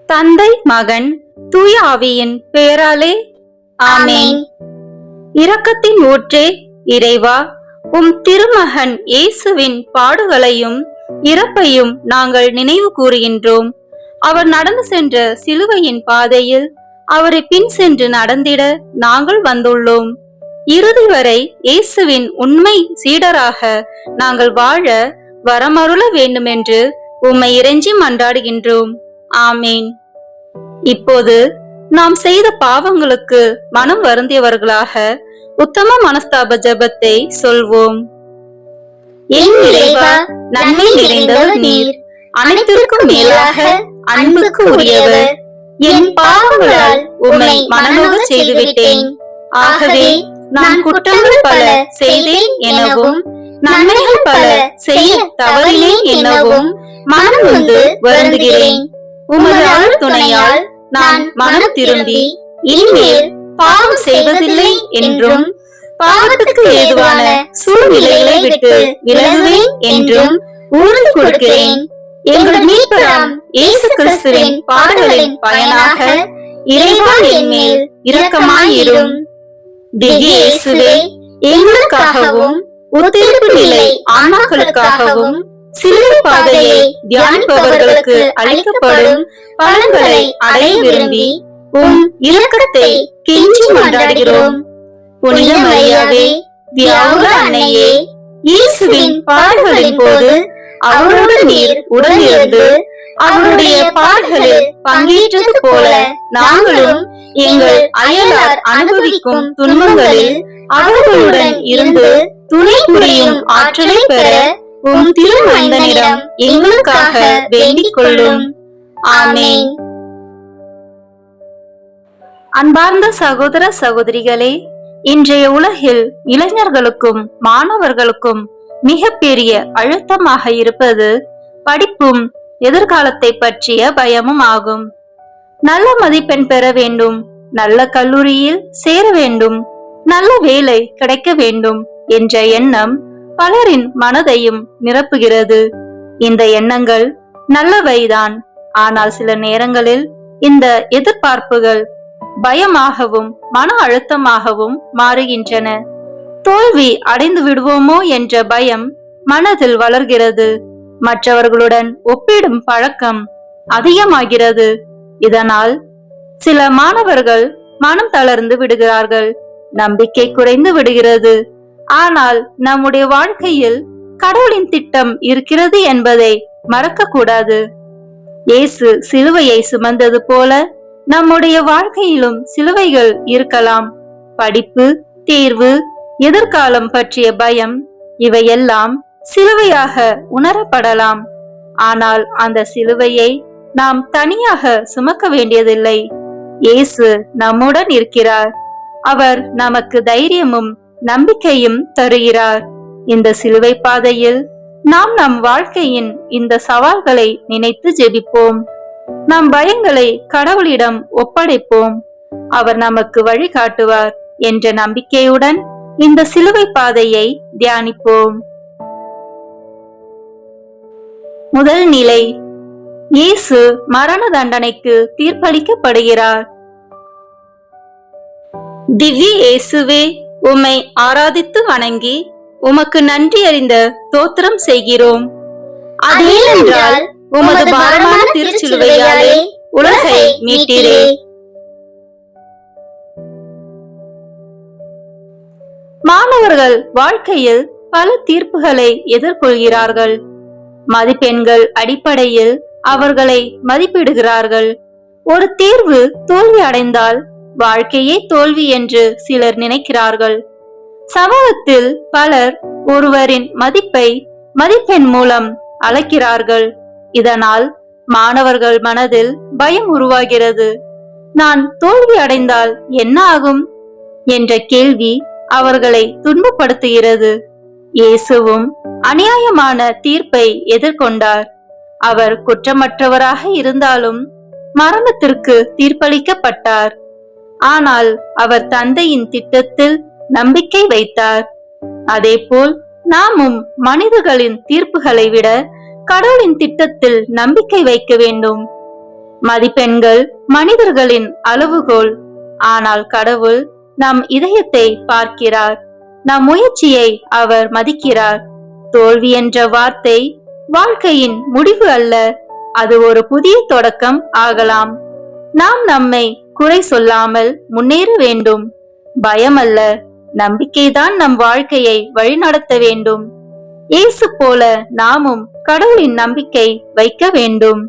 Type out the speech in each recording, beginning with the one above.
தந்தை, மகன், தூய ஆவியின் பெயராலே ஆமென். இரக்கத்தின் ஊற்றே இறைவா, உம் திருமகன் இயேசுவின் பாடுகளையும் இறப்பையும் நாங்கள் நினைவு கூறுகின்றோம். அவர் நடந்து சென்ற சிலுவையின் பாதையில் அவரை பின் சென்று நடந்திட நாங்கள் வந்துள்ளோம். இறுதி வரை இயேசுவின் உண்மை சீடராக நாங்கள் வாழ வரமருள வேண்டுமென்று உம்மை இறைஞ்சி மன்றாடுகின்றோம். ஆமேன். இப்போது நாம் செய்த பாவங்களுக்கு மனம் வருந்தியவர்களாக உத்தம மனஸ்தாப ஜெபத்தை சொல்வோம். என் இறைவா, நன்மை நிறைந்தவர் நீர், அனைத்திற்கும் மேலாக அன்புக்கு உரியவர். என் பாவங்களால் உம்மை மனநோக செய்துவிட்டேன். ஆகவே நான் குற்றங்கள் பல செய்தேன் எனவும் நன்மைகள் பல செய்ய தவறினேன் எனவும் மனம் வந்து வருந்துகிறேன். உமது அருள் துணையால் நான் மனம் திரும்பி இனிமேல் பாவம் செய்வதில்லை என்றும் பாவத்துக்கு ஏதுவான சூழ்நிலைகளை விட்டு விலகுவேன் என்றும் உறுதி கொடுக்கிறேன். எங்கள் மீட்பராம் இயேசு கிறிஸ்துவின் பாடுகளின் பயனாக இறைவா என் மேல் இரக்கமாயிரும். திவ்ய இயேசுவே, எங்களுக்காகவும் உத்திருப்பு நிலை ஆன்மாக்களுக்காகவும் சிலுவை பாதையை தியானிப்பவர்களுக்கு அளிக்கப்படும் பலன்களை அடைய விரும்பி உம் இரக்கத்தை கெஞ்சி மன்றாடுகிறோம். புனித மரியாவே, வியாகுல அன்னையே, இயேசுவின் பாடுகளின் போது அவரோடு நீர் உடனிருந்து அவருடைய பாடுகளில் பங்கேற்றது போல நாங்களும் எங்கள் அயலார் அனுபவிக்கும் துன்பங்களில் அவர்களுடன் இருந்து துணை புரியும் ஆற்றலை பெற உம் திருமகனிடம் எங்களுக்காக வேண்டிக் கொள்ளும். ஆமென். அன்பார்ந்த சகோதர சகோதரிகளே, இன்றைய உலகில் இளைஞர்களுக்கும் மாணவர்களுக்கும் மிக பெரிய அழுத்தமாக இருப்பது படிப்பும் எதிர்காலத்தை பற்றிய பயமும் ஆகும். நல்ல மதிப்பெண் பெற வேண்டும், நல்ல கல்லூரியில் சேர வேண்டும், நல்ல வேலை கிடைக்க வேண்டும் என்ற எண்ணம் பலரின் மனதையும் நிரப்புகிறது. இந்த எண்ணங்கள் நல்லவைதான். ஆனால் சில நேரங்களில் இந்த எதிர்பார்ப்புகள் பயமாகவும் மன அழுத்தமாகவும் மாறுகின்றன. தோல்வி அடைந்து விடுவோமோ என்ற பயம் மனதில் வளர்கிறது. மற்றவர்களுடன் ஒப்பிடும் பழக்கம் அதிகமாகிறது. இதனால் சில மாணவர்கள் மனம் தளர்ந்து விடுகிறார்கள், நம்பிக்கை குறைந்து விடுகிறது. ஆனால் நம்முடைய வாழ்க்கையில் கடவுளின் திட்டம் இருக்கிறது என்பதை மறக்க கூடாது. இயேசு சிலுவையை சுமந்தது போல நம்முடைய வாழ்க்கையிலும் சிலுவைகள் இருக்கலாம். படிப்பு, தேர்வு, எதிர்காலம் பற்றிய பயம், இவையெல்லாம் சிலுவையாக உணரப்படலாம். ஆனால் அந்த சிலுவையை நாம் தனியாக சுமக்க வேண்டியதில்லை. இயேசு நம்முடன் இருக்கிறார். அவர் நமக்கு தைரியமும் நம்பிக்கையும் தருகிறார். இந்த சிலுவை பாதையில் நாம் நம் வாழ்க்கையின் இந்த சவால்களை நினைத்து ஜெபிப்போம். நம் பயங்களை கடவுளிடம் ஒப்படைப்போம். அவர் நமக்கு வழிகாட்டுவார் என்ற நம்பிக்கையுடன் இந்த சிலுவை பாதையை தியானிப்போம். முதல் நிலை, இயேசு மரண தண்டனைக்கு தீர்ப்பளிக்கப்படுகிறார். திவ்ய இயேசுவே, உம்மை ஆராதித்து வணங்கி உமக்கு நன்றி அறிந்த தோத்திரம் செய்கிறோம். அதேனென்றால் உமது பாரமான திருச்சிலுவையாலே உலகை மீட்டீரே. மாணவர்கள் வாழ்க்கையில் பல தீர்ப்புகளை எதிர்கொள்கிறார்கள். மதிப்பெண்கள் அடிப்படையில் அவர்களை மதிப்பிடுகிறார்கள். ஒரு தேர்வு தோல்வி அடைந்தால் வாழ்க்கையே தோல்வி என்று சிலர் நினைக்கிறார்கள். சமூகத்தில் பலர் ஒருவரின் மதிப்பை மதிப்பெண் மூலம் அளக்கிறார்கள். இதனால் மாணவர்கள் மனதில் பயம் உருவாகிறது. நான் தோல்வி அடைந்தால் என்ன ஆகும் என்ற கேள்வி அவர்களை துன்பப்படுத்துகிறது. இயேசுவும் அநியாயமான தீர்ப்பை எதிர்கொண்டார். அவர் குற்றமற்றவராக இருந்தாலும் மரணத்திற்கு தீர்ப்பளிக்கப்பட்டார். ஆனால் அவர் தந்தையின் திட்டத்தில் நம்பிக்கை வைத்தார். அதேபோல் நாமும் மனிதர்களின் தீர்ப்புகளை விட கடவுளின் திட்டத்தில் நம்பிக்கை வைக்க வேண்டும். மதிப்பெண்கள் மனிதர்களின் அளவுகோல். ஆனால் கடவுள் நம் இதயத்தை பார்க்கிறார். நம் முயற்சியை அவர் மதிக்கிறார். தோல்வி என்ற வார்த்தை வாழ்க்கையின் முடிவு அல்ல, அது ஒரு புதிய தொடக்கம் ஆகலாம். நாம் நம்மை குறை சொல்லாமல் முன்னேற வேண்டும். பயம் அல்ல, நம்பிக்கைதான் நம் வாழ்க்கையை வழிநடத்த வேண்டும். இயேசு போல நாமும் கடவுளின் நம்பிக்கை வைக்க வேண்டும்.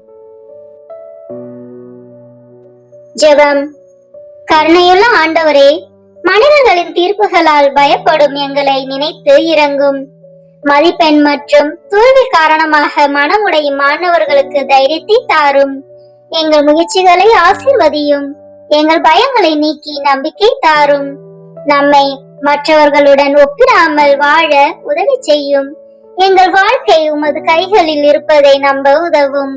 ஜெபம். கருணையுள்ள ஆண்டவரே, மனிதர்களின் தீர்ப்புகளால் பயப்படும் எங்களை நினைத்து இரங்கும். மதிப்பெண் மற்றும் தோல்வி காரணமாக மனமுடையும் மாணவர்களுக்கு தைரியத்தை தாரும். எங்கள் முயற்சிகளை ஆசீர்வதியும். எங்கள் பயங்களை நீக்கி நம்பிக்கை தாரும். நம்மை மற்றவர்களுடன் ஒப்பிடாமல் வாழ உதவி செய்யும். எங்கள் வாழ்க்கை உமது கைகளில் இருப்பதை நம்ப உதவும்.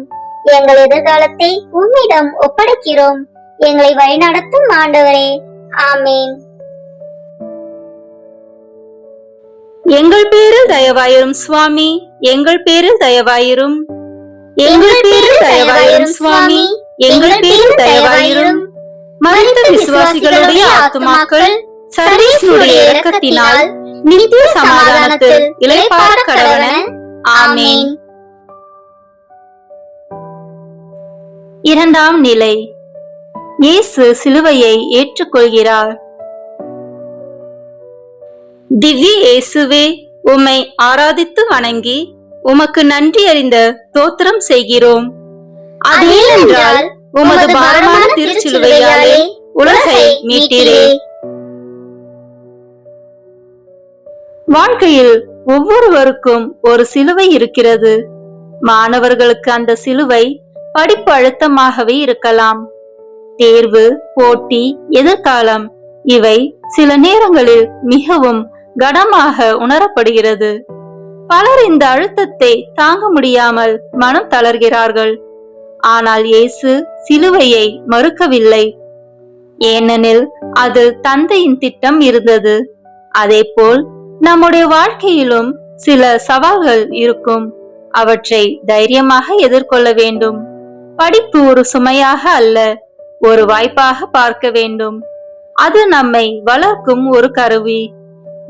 எங்கள் எதிர்காலத்தை உம்மிடம் ஒப்படைக்கிறோம். எங்களை வழிநடத்தும் ஆண்டவரே, ஆமேன். எங்கள் பேரில் தயவாயிரும் சுவாமி, எங்கள் பேரில் தயவாயிரும். எங்கள் பேரில் தயவாயிரும் சுவாமி, எங்கள் பேரில் தயவாயிரும். மரித்த விசுவாசிகளுடைய ஆத்துமாக்கள் சர்வேசுடைய இரக்கத்தினால் நித்திய சமாதானத்தில் இளைப்பாற கடவன. ஆமேன். இரண்டாம் நிலை. இயேசு சிலுவையை ஏற்றுக்கொள்கிறார். திவ்ய இயேசுவே, உம்மை ஆராதித்து வணங்கி உமக்கு நன்றி அறிந்த தோத்திரம் செய்கிறோம். அதேனென்றால் உமது பாரமான திருச்சிலுவையாலே உலகை மீட்டீரே. வாழ்க்கையில் ஒவ்வொருவருக்கும் ஒரு சிலுவை இருக்கிறது. மாணவர்களுக்கு அந்த சிலுவை படிப்பு அழுத்தமாகவே இருக்கலாம். தேர்வு, போட்டி, எதிர்காலம் இவை சில நேரங்களில் மிகவும் கனமாக உணரப்படுகிறது. பலர் இந்த அழுத்தத்தை தாங்க முடியாமல் மனம் தளர்கிறார்கள். ஆனால் இயேசு சிலுவையை மறுக்கவில்லை. ஏனெனில் அது தந்தையின் திட்டம் இருந்தது. அதேபோல் நம்முடைய வாழ்க்கையிலும் சில சவால்கள் இருக்கும். அவற்றை தைரியமாக எதிர்கொள்ள வேண்டும். படிப்பு ஒரு சுமையாக அல்ல, ஒரு வாய்ப்பாக பார்க்க வேண்டும். அது நம்மை வளர்க்கும் ஒரு கருவி.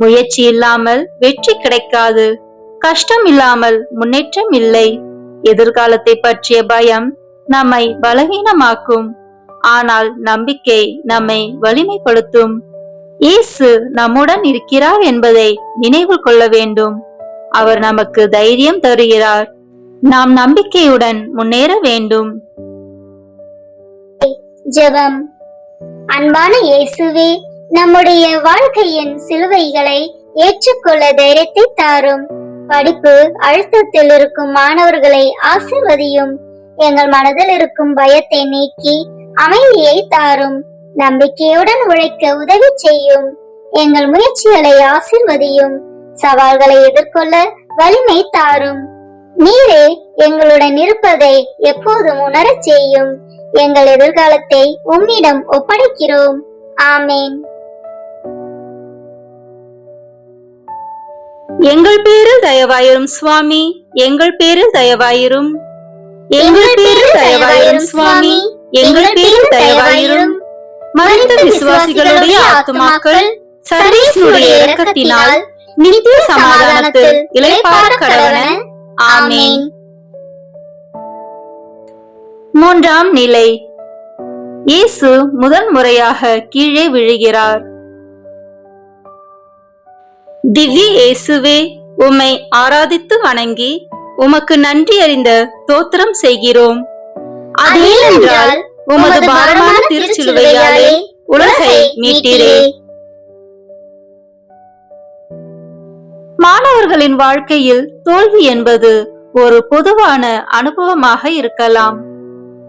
முயற்சி இல்லாமல் வெற்றி கிடைக்காது. கஷ்டம் இல்லாமல் முன்னேற்றம் இல்லை. எதிர்காலத்தை பற்றிய பயம் நம்மை பலவீனமாக்கும். ஆனால் நம்பிக்கை நம்மை வலிமைப்படுத்தும். இயேசு நம்முடன் இருக்கிறார் என்பதை நினைவு கொள்ள வேண்டும். அவர் நமக்கு தைரியம் தருகிறார். நாம் நம்பிக்கையுடன் முன்னேற வேண்டும். ஜெபம். அன்பான இயேசுவே, நம்முடைய வாழ்க்கையின் சிலுவைகளை ஏற்றுக்கொள்ள தைரியத்தை தாரும். படிப்பு அழுத்தத்தில் இருக்கும் மாணவர்களை ஆசீர்வதியும். எங்கள் மனதில் இருக்கும் பயத்தை நீக்கி அமைதியை தாரும். நம்பிக்கையுடன் உழைக்க உதவி செய்யும். எங்கள் முயற்சிகளை ஆசீர்வதியும். சவால்களை எதிர்கொள்ள வலிமை தாரும். நீரே எங்களுடன் இருப்பதை எப்போதும் உணரச் செய்யும். எங்கள் எதிர்காலத்தை உம்மிடம் ஒப்படைக்கிறோம். ஆமேன். எங்கள் பேரில் தயவாயிரும் சுவாமி, எங்கள் பேரில் தயவாயிரும். எங்கள் பேரில் தயவாயிரும் சுவாமி, எங்கள் பேரில் தயவாயிரும். மரித்த விசுவாசிகளுடைய ஆத்துமாக்கள் சர்வேசுடைய இரக்கத்தினால் நித்திய சமாதானத்தில் இளைப்பாற கடவன. ஆமேன். மூன்றாம் நிலை. இயேசு முதன் முறையாக கீழே விழுகிறார். திவ்ய இயேசுவே, உம்மை ஆராதித்து வணங்கி உமக்கு நன்றி அறிந்த தோத்திரம் செய்கிறோம். அதேனென்றால் உமது பாரமான திருச்சிலுவையாலே உலகை மீட்டீரே. மாணவர்களின் வாழ்க்கையில் தோல்வி என்பது ஒரு பொதுவான அனுபவமாக இருக்கலாம்.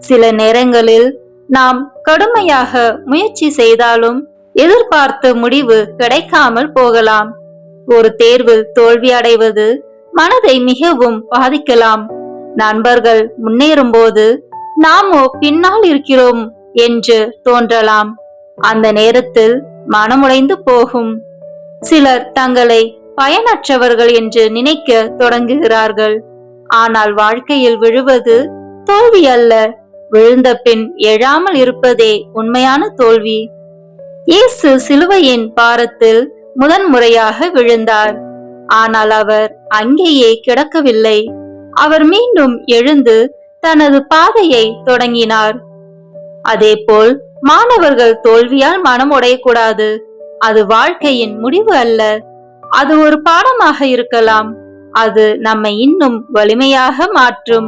சில நேரங்களில் நாம் கடுமையாக முயற்சி செய்தாலும் எதிர்பார்த்த முடிவு கிடைக்காமல் போகலாம். ஒரு தேர்வில் தோல்வி அடைவது மனதை மிகவும் பாதிக்கலாம். நண்பர்கள் முன்னேறும் போது நாமோ பின்னால் இருக்கிறோம் என்று தோன்றலாம். அந்த நேரத்தில் மனமுடைந்து போகும். சிலர் தங்களை பயனற்றவர்கள் என்று நினைக்க தொடங்குகிறார்கள். ஆனால் வாழ்க்கையில் விழுவது தோல்வி அல்ல, விழுந்த பின் எழாமல் இருப்பதே உண்மையான தோல்வி. இயேசு சிலுவையின் பாரத்தில் முதன்முறையாக விழுந்தார். ஆனால் அவர் அங்கேயே கிடக்கவில்லை. அவர் மீண்டும் எழுந்து தனது பாதையை தொடங்கினார். அதேபோல் மாணவர்கள் தோல்வியால் மனம் உடையக்கூடாது. அது வாழ்க்கையின் முடிவு அல்ல. அது ஒரு பாடமாக இருக்கலாம். அது நம்மை இன்னும் வலிமையாக மாற்றும்.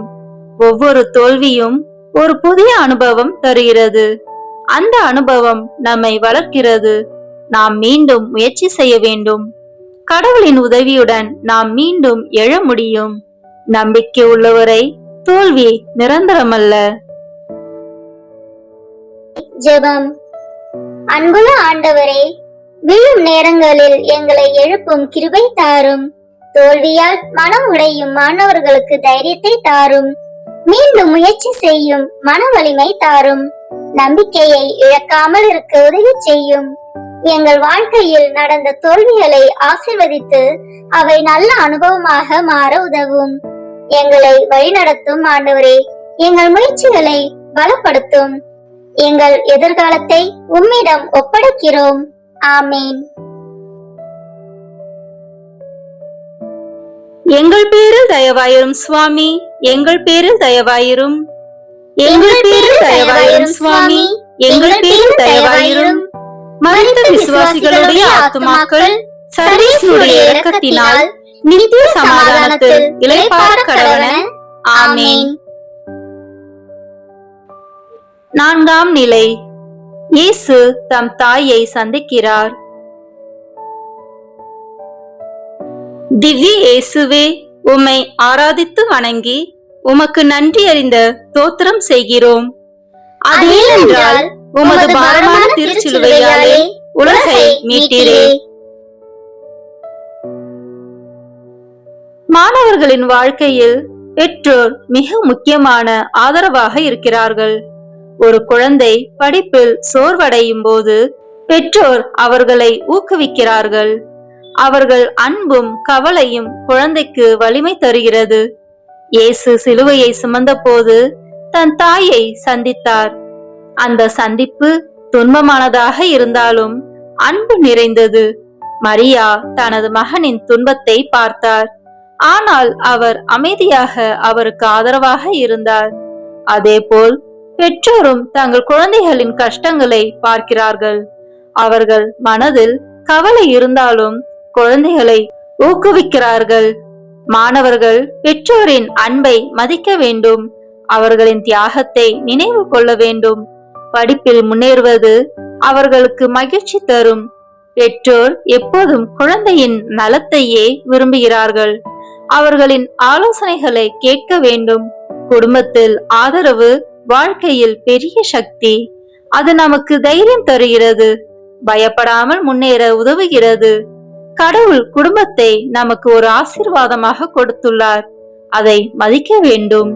ஒவ்வொரு தோல்வியும் ஒரு புதிய அனுபவம் தருகிறது. அந்த அனுபவம் நம்மை வளர்க்கிறது. நாம் மீண்டும் முயற்சி செய்ய வேண்டும். கடவுளின் உதவியுடன் நாம் மீண்டும் எழ முடியும். நம்பிக்கை உள்ளவரை தோல்வி நிரந்தரமல்ல. ஜெபம். அன்புள்ள ஆண்டவரே, விழும் நேரங்களில் எங்களை எழுப்பும் கிருபை தாரும். தோல்வியால் மனம் உடையும் மாணவர்களுக்கு தைரியத்தை தாரும். மீண்டும் முயற்சி செய்யும் மன வலிமை தாரும். நம்பிக்கையை இழக்காமல் இருக்க உதவி செய்யும். எங்கள் வாழ்க்கையில் நடந்த தோல்விகளை ஆசீர்வதித்து அவை நல்ல அனுபவமாக மாற உதவும். எங்களை வழிநடத்தும் ஆண்டவரே, எங்கள் முயற்சிகளை பலப்படுத்தும். எங்கள் எதிர்காலத்தை உம்மிடம் ஒப்படைக்கிறோம். ஆமேன். எங்கள் பேரில் தயவாயிரும் சுவாமி, எங்கள் பேரில் தயவாயிரும். எங்கள் பேரில் தயவாயிரும் சுவாமி, எங்கள் பேரில் தயவாயிரும். மரித்த விசுவாசிகளுடைய ஆத்துமாக்கள் சர்வேஸ்வருடைய இரக்கத்தினால் நித்திய சமாதானத்தில் இளைப்பாற கடவன. ஆமேன். நான்காம் நிலை. இயேசு தம் தாயை சந்திக்கிறார். திவ்ய இயேசுவே, உம்மை ஆராதித்து வணங்கி உமக்கு நன்றி அறிந்த தோத்திரம் செய்கிறோம். அது ஏனென்றால் உமது பாரமான திருச்சிலுவையாலே உலகை மீட்டீரே. மாணவர்களின் வாழ்க்கையில் பெற்றோர் மிக முக்கியமான ஆதரவாக இருக்கிறார்கள். ஒரு குழந்தை படிப்பில் சோர்வடையும் போது பெற்றோர் அவர்களை ஊக்குவிக்கிறார்கள். அவர்கள் அன்பும் கவலையும் குழந்தைக்கு வலிமை தருகிறது. இயேசு சிலுவையை சுமந்த போது தன் தாயை சந்தித்தார். அந்த சந்திப்பு துன்பமானதாக இருந்தாலும் அன்பு நிறைந்தது. மரியா தனது மகனின் துன்பத்தை பார்த்தார். ஆனால் அவர் அமைதியாக அவருக்கு ஆதரவாக இருந்தார். அதேபோல் பெற்றோரும் தங்கள் குழந்தைகளின் கஷ்டங்களை பார்க்கிறார்கள். அவர்கள் மனதில் கவலை இருந்தாலும் குழந்தைகளை ஊக்குவிக்கிறார்கள். மாணவர்கள் பெற்றோரின் அன்பை மதிக்க வேண்டும். அவர்களின் தியாகத்தை நினைவு கொள்ள வேண்டும். படிப்பில் முன்னேறுவது அவர்களுக்கு மகிழ்ச்சி தரும். பெற்றோர் எப்போதும் குழந்தையின் நலத்தையே விரும்புகிறார்கள். அவர்களின் ஆலோசனைகளை கேட்க வேண்டும். குடும்பத்தில் ஆதரவு வாழ்க்கையில் பெரிய சக்தி. அது நமக்கு தைரியம் தருகிறது. பயப்படாமல் முன்னேற உதவுகிறது. கடவுள் குடும்பத்தை நமக்கு ஒரு ஆசீர்வாதமாக கொடுத்துள்ளார். அதை மதிக்க வேண்டும்.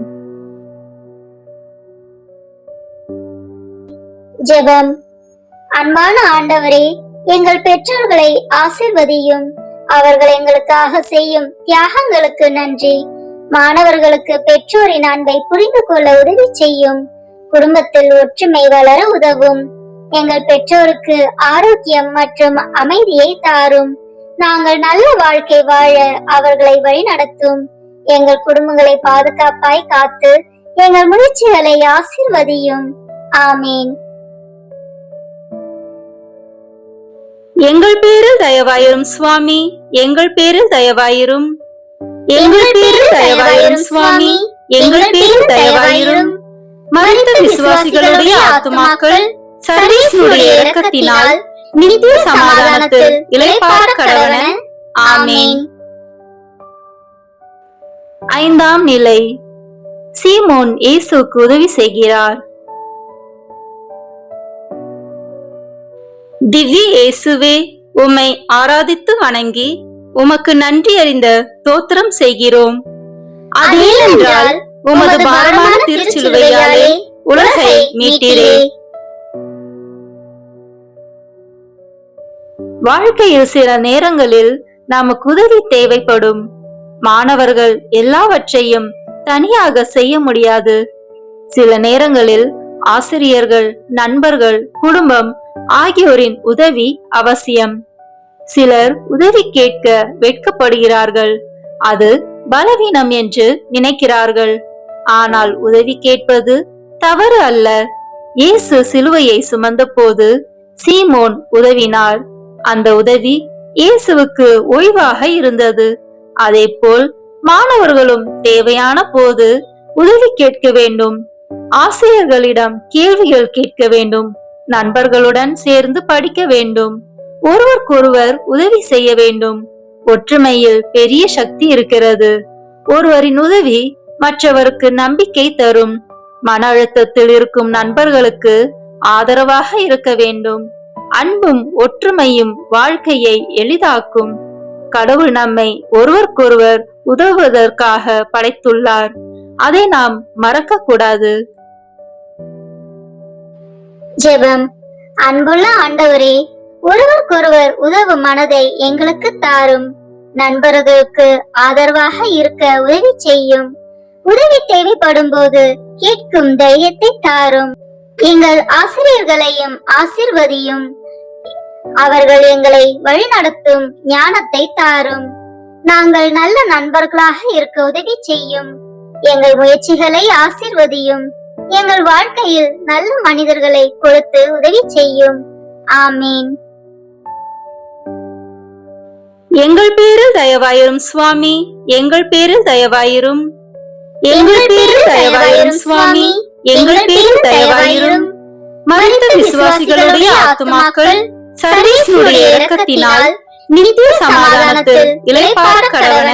ஜெபம். அன்பான ஆண்டவரே, எங்கள் பெற்றோர்களை ஆசீர்வதியும். அவர்கள் எங்களுக்காக செய்யும் தியாகங்களுக்கு நன்றி. மாணவர்களுக்கு பெற்றோரின் அன்பை புரிந்து கொள்ள உதவி செய்யும். குடும்பத்தில் ஒற்றுமை வளர உதவும். எங்கள் பெற்றோருக்கு ஆரோக்கியம் மற்றும் அமைதியை தாரும். நாங்கள் நல்ல வாழ்க்கை வாழ அவர்களை வழிநடத்தும். எங்கள் குடும்பங்களை பாதுகாப்பாய் காத்து எங்கள் முயற்சிகளை ஆசீர்வதியும். ஆமேன். எங்கள் பேரில் தயவாயிரும் சுவாமி, எங்கள் பேரில் தயவாயிரும். எங்கள் பேரில் தயவாயிரும் சுவாமி, எங்கள் பேரில் தயவாயிரும். மரித்த விசுவாசிகளுடைய ஆத்துமாக்கள் சர்வேஸ்வருடைய இரக்கத்தினால் நித்திய சமாதானத்தில் இளைப்பாற கடவன. ஆமேன். ஐந்தாம் நிலை. சீமோன் இயேசுவுக்கு உதவி செய்கிறார். திவ்ய இயேசுவே, உம்மை ஆராதித்து வணங்கி உமக்கு நன்றி அறிந்த தோத்திரம் செய்கிறோம். அது ஏனென்றால் உமது பாரமான திருச்சிலுவையாலே உலகை மீட்டீரே. வாழ்க்கையில் சில நேரங்களில் நமக்கு உதவி தேவைப்படும். மாணவர்கள் எல்லாவற்றையும் தனியாக செய்ய முடியாது. சில நேரங்களில் ஆசிரியர்கள், நண்பர்கள், குடும்பம் ஆகியோரின் உதவி அவசியம். சிலர் உதவி கேட்க வெட்கப்படுகிறார்கள். அது பலவீனம் என்று நினைக்கிறார்கள். ஆனால் உதவி கேட்பது தவறு அல்ல. இயேசு சிலுவையை சுமந்த போது சீமோன் உதவினார். அந்த உதவி இயேசுவுக்கு ஓய்வாக இருந்தது. அதேபோல் மாணவர்களும் தேவையான போது உதவி கேட்க வேண்டும். ஆசிரியர்களிடம் கேள்விகள் கேட்க வேண்டும். நண்பர்களுடன் சேர்ந்து படிக்க வேண்டும். ஒருவருக்கொருவர் உதவி செய்ய வேண்டும். ஒற்றுமையில் பெரிய சக்தி இருக்கிறது. ஒருவரின் உதவி மற்றவருக்கு நம்பிக்கை தரும். மன அழுத்தத்தில் இருக்கும் நண்பர்களுக்கு ஆதரவாக இருக்க வேண்டும். அன்பும் ஒற்றுமையும் வாழ்க்கையை எளிதாக்கும். கடவுள் நம்மை ஒருவருக்கொருவர் உதவுவதற்காக படைத்துள்ளார். அதை நாம் மறக்க கூடாது. ஜெபம். அன்புள்ள ஆண்டவரே, ஒருவருக்கொருவர் உதவும் மனதை எங்களுக்கு தாரும். நண்பர்களுக்கு ஆதரவாக இருக்க உதவி செய்யும். உதவி தேவைப்படும் போது கேட்கும் தைரியத்தை தாரும். எங்கள் ஆசிரியர்களையும் ஆசிர்வதியும். அவர்கள் எங்களை வழிநடத்தும் ஞானத்தை தாரும். நாங்கள் நல்ல நண்பர்களாக இருக்க உதவி செய்யும். எங்கள் முயற்சிகளை ஆசிர்வதியும். எங்கள் வாழ்க்கையில் நல்ல மனிதர்களை கொடுத்து உதவி செய்யும். ஆமீன். எங்கள் பேரில் தயவாயிரும் சுவாமி, எங்கள் பேரில் தயவாயிரும். எங்கள் பேரில் தயவாயிரும் சுவாமி, எங்கள் பேரில் தயவாயிரும். மரித்த விசுவாசிகளுடைய ஆத்துமாக்கள் சர்வேஸ்வருடைய இரக்கத்தினால் நித்திய சமாதானத்தில் இளைப்பாற கடவன.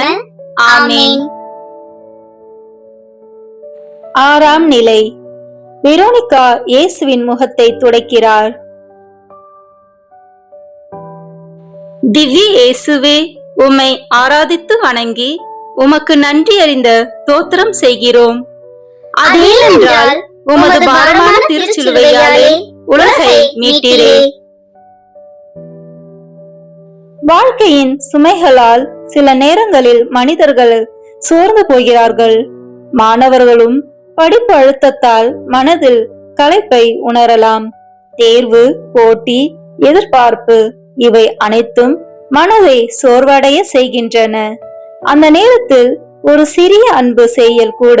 ஆமீன். ஆறாம் நிலை. வெரோனிகா இயேசுவின் முகத்தை துடைக்கிறார். திவ்ய இயேசுவே, உம்மை ஆராதித்து வணங்கி உமக்கு நன்றி அறிந்த தோத்திரம் செய்கிறோம். அதேனென்றால் உமது பாரமான திருச்சிலுவையாலே உலகை மீட்டீரே. வாழ்க்கையின் சுமைகளால் சில நேரங்களில் மனிதர்கள் சோர்ந்து போகிறார்கள். மாணவர்களும் படிப்பு அழுத்தத்தால் மனதில் களைப்பை உணரலாம். தேர்வு, போட்டி, எதிர்பார்ப்பு இவை அனைத்தும் மனதை சோர்வடைய செய்கின்றன. அந்த நேரத்தில் ஒரு சிறிய அன்பு செயல் கூட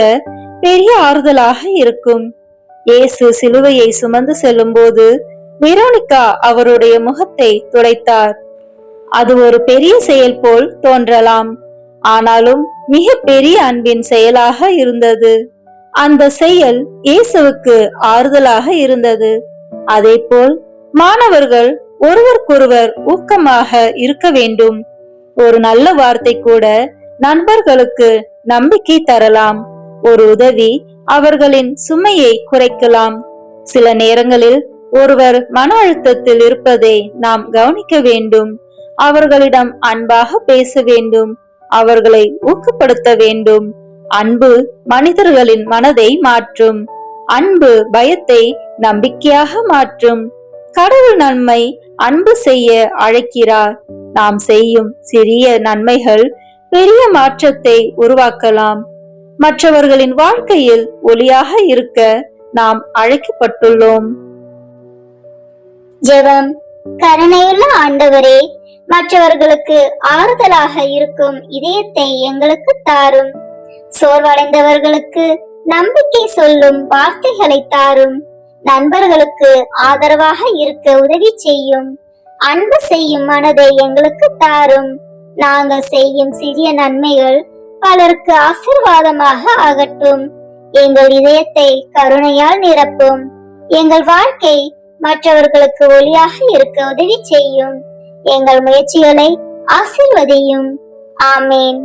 பெரிய ஆறுதலாக இருக்கும். இயேசு சிலுவையை சுமந்து செல்லும் போது வெரோனிகா அவருடைய முகத்தை துடைத்தார். அது ஒரு பெரிய செயல் போல் தோன்றலாம், ஆனாலும் மிக பெரிய அன்பின் செயலாக இருந்தது. அந்த செயல் இயேசுவுக்கு ஆறுதலாக இருந்தது. அதேபோல் மாணவர்கள் ஒருவருக்கொருவர் ஊக்கமாக இருக்க வேண்டும். ஒரு நல்ல வார்த்தை கூட நண்பர்களுக்கு நம்பிக்கை தரலாம். ஒரு உதவி அவர்களின் சுமையை குறைக்கலாம். சில நேரங்களில் ஒருவர் மன அழுத்தத்தில் இருப்பதை நாம் கவனிக்க வேண்டும். அவர்களிடம் அன்பாக பேச வேண்டும். அவர்களை ஊக்கப்படுத்த வேண்டும். அன்பு மனிதர்களின் மனதை மாற்றும். அன்பு பயத்தை நம்பிக்கையாக மாற்றும். கடவுள் நம்மை அன்பு செய்ய அழைக்கிறார். நாம் செய்யும் சிறிய நன்மைகள் பெரிய மாற்றத்தை உருவாக்கலாம். மற்றவர்களின் வாழ்க்கையில் ஒளியாக இருக்க நாம் அழைக்கப்பட்டுள்ளோம். ஜெபம். கருணையுள்ள ஆண்டவரே, மற்றவர்களுக்கு ஆறுதலாக இருக்கும் இதயத்தை எங்களுக்கு தாரும். சோர்வடைந்தவர்களுக்கு நம்பிக்கை சொல்லும் வார்த்தைகளை தாரும். நண்பர்களுக்கு ஆதரவாக இருக்க உதவி செய்யும். அன்பு செய்யும் மனதை எங்களுக்கு தாரும். நாங்கள் செய்யும் சிறிய நன்மைகள் பலருக்கு ஆசீர்வாதமாக ஆகட்டும். எங்கள் இதயத்தை கருணையால் நிரப்பும். எங்கள் வாழ்க்கை மற்றவர்களுக்கு ஒளியாக இருக்க உதவி செய்யும். எங்கள் முயற்சிகளை ஆசீர்வதியும். ஆமேன்.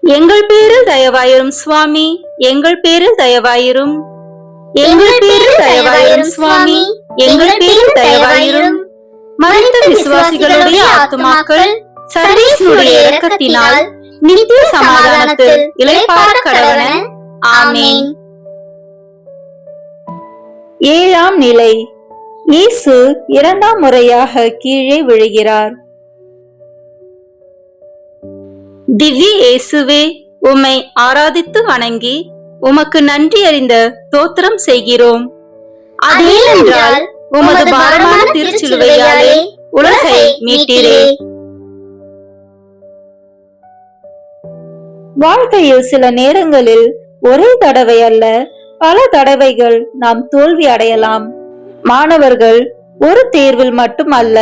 எங்கள் பேரில் தயவாயிரும் சுவாமி, எங்கள் பேரில் தயவாயிரும். எங்கள் பேரில் தயவாயிரும் சுவாமி, எங்கள் பேரில் தயவாயிரும். மரித்த விசுவாசிகளுடைய ஆத்துமாக்கள் சர்வேஸ்வருடைய இரக்கத்தினால் நித்திய சமாதானத்தில் இளைப்பாற கடவன. ஆமீன். ஏழாம் நிலை. இயேசு இரண்டாம் முறையாக கீழே விழுகிறார். திவ்ய இயேசுவே, உம்மை ஆராதித்து வணங்கி உமக்கு நன்றி அறிந்த தோத்திரம் செய்கிறோம். அதேனென்றால் உமது பாரமான திருச்சிலுவையாலே உலகை மீட்டீரே. வாழ்க்கையில் சில நேரங்களில் ஒரே தடவை அல்ல, பல தடவைகள் நாம் தோல்வி அடையலாம். மாணவர்கள் ஒரு தேர்வில் மட்டும் அல்ல,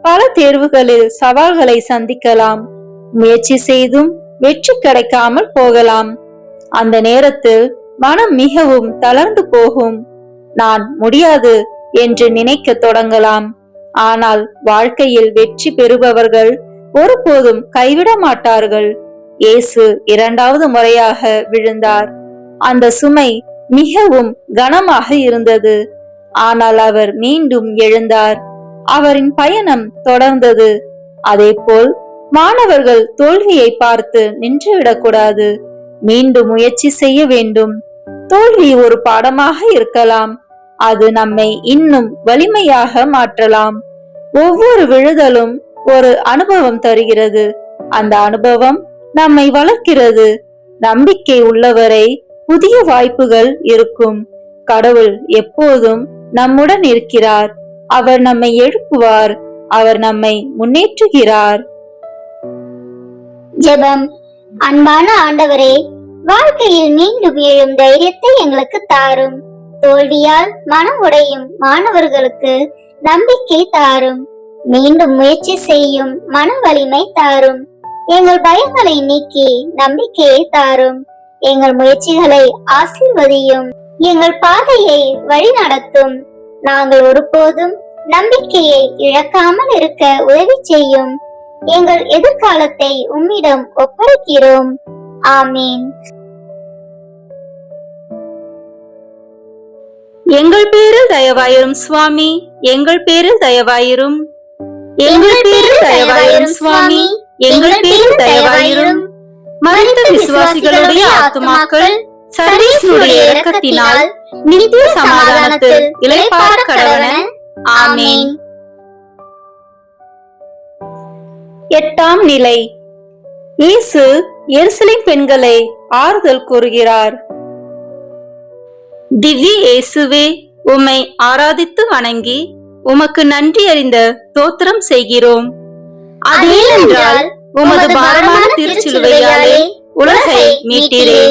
பல தேர்வுகளில் சவால்களை சந்திக்கலாம். முயற்சி செய்தும் வெற்றி கிடைக்காமல் போகலாம். அந்த நேரத்தில் மனம் மிகவும் தளர்ந்து போகும். நான் முடியாது என்று நினைக்க தொடங்கலாம். ஆனால் வாழ்க்கையில் வெற்றி பெறுபவர்கள் ஒருபோதும் கைவிட மாட்டார்கள். இயேசு 2வது முறையாக விழுந்தார். அந்த சுமை மிகவும் கனமாக இருந்தது. ஆனால் அவர் மீண்டும் எழுந்தார். அவரின் பயணம் தொடர்ந்தது. அதேபோல் மாணவர்கள் தோல்வியை பார்த்து நின்றுவிடக்கூடாது. மீண்டும் முயற்சி செய்ய வேண்டும். தோல்வி ஒரு பாடமாக இருக்கலாம். அது நம்மை இன்னும் வலிமையாக மாற்றலாம். ஒவ்வொரு விழுதலும் ஒரு அனுபவம் தருகிறது. அந்த அனுபவம் நம்மை வளர்க்கிறது. நம்பிக்கை உள்ளவரை புதிய வாய்ப்புகள் இருக்கும். கடவுள் எப்போதும் நம்முடன் இருக்கிறார். அவர் நம்மை எழுப்புவார். அவர் நம்மை முன்னேற்றுகிறார். ஜெபம். அன்பான ஆண்டவரே, வாழ்க்கையில் மீண்டும் எழும் தைரியத்தை எங்களுக்கு தாரும். தோல்வியால் மனம் உடையும் மாணவர்களுக்கு நம்பிக்கை தாரும். மீண்டும் முயற்சி செய்யும் மன வலிமை தாரும். எங்கள் பயங்களை நீக்கி நம்பிக்கையை தாரும். எங்கள் முயற்சிகளை ஆசீர்வதியும். எங்கள் பாதையை வழி நடத்தும். நாங்கள் ஒருபோதும் நம்பிக்கையை இழக்காமல் இருக்க உதவி செய்யும். எங்கள் எதிர்காலத்தை உம்மிடம் ஒப்படைக்கிறோம். ஆமீன். எங்கள் பேரில் தயவாயிரும் சுவாமி, எங்கள் பேரில் தயவாயிரும். எங்கள் பேரில் தயவாயிரும் சுவாமி, எங்கள் பேரில் தயவாயிரும். மரித்த விசுவாசிகளுடைய ஆத்துமாக்கள் சர்வேஸ்வருடைய இரக்கத்தினால் நித்திய சமாதானத்தில் இளைப்பாற கடவன. ஆமீன். 8ஆம் நிலை. இயேசு எருசலேம் பெண்களை ஆறுதல் கூறுகிறார். திவ்ய இயேசுவே, உம்மை ஆராதித்து வணங்கி உமக்கு நன்றி அறிந்த தோத்திரம் செய்கிறோம். அதேனென்றால் உமது பாரமான திருச்சிலுவையாலே உலகை மீட்டீரே.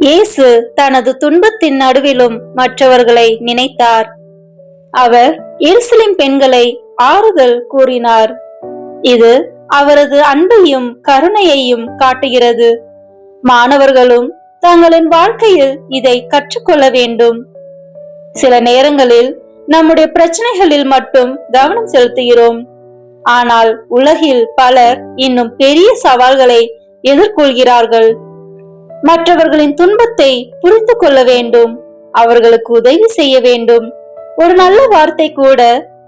இயேசு தனது துன்பத்தின் நடுவிலும் மற்றவர்களை நினைத்தார். அவர் எருசலேம் பெண்களை ஆறுதல் கூறினார். இது அவரது அன்பையும் கருணையையும் காட்டுகிறது. மாணவர்களும் தங்களின் வாழ்க்கையில் இதை கற்றுக்கொள்ள வேண்டும். சில நேரங்களில் நம்முடைய பிரச்சனைகளில் மட்டும் கவனம் செலுத்துகிறோம். ஆனால் உலகில் பலர் இன்னும் பெரிய சவால்களை எதிர்கொள்கிறார்கள். மற்றவர்களின் துன்பத்தை புரிந்து கொள்ள வேண்டும். அவர்களுக்கு உதவி செய்ய வேண்டும். ஒரு நல்ல வார்த்தை கூட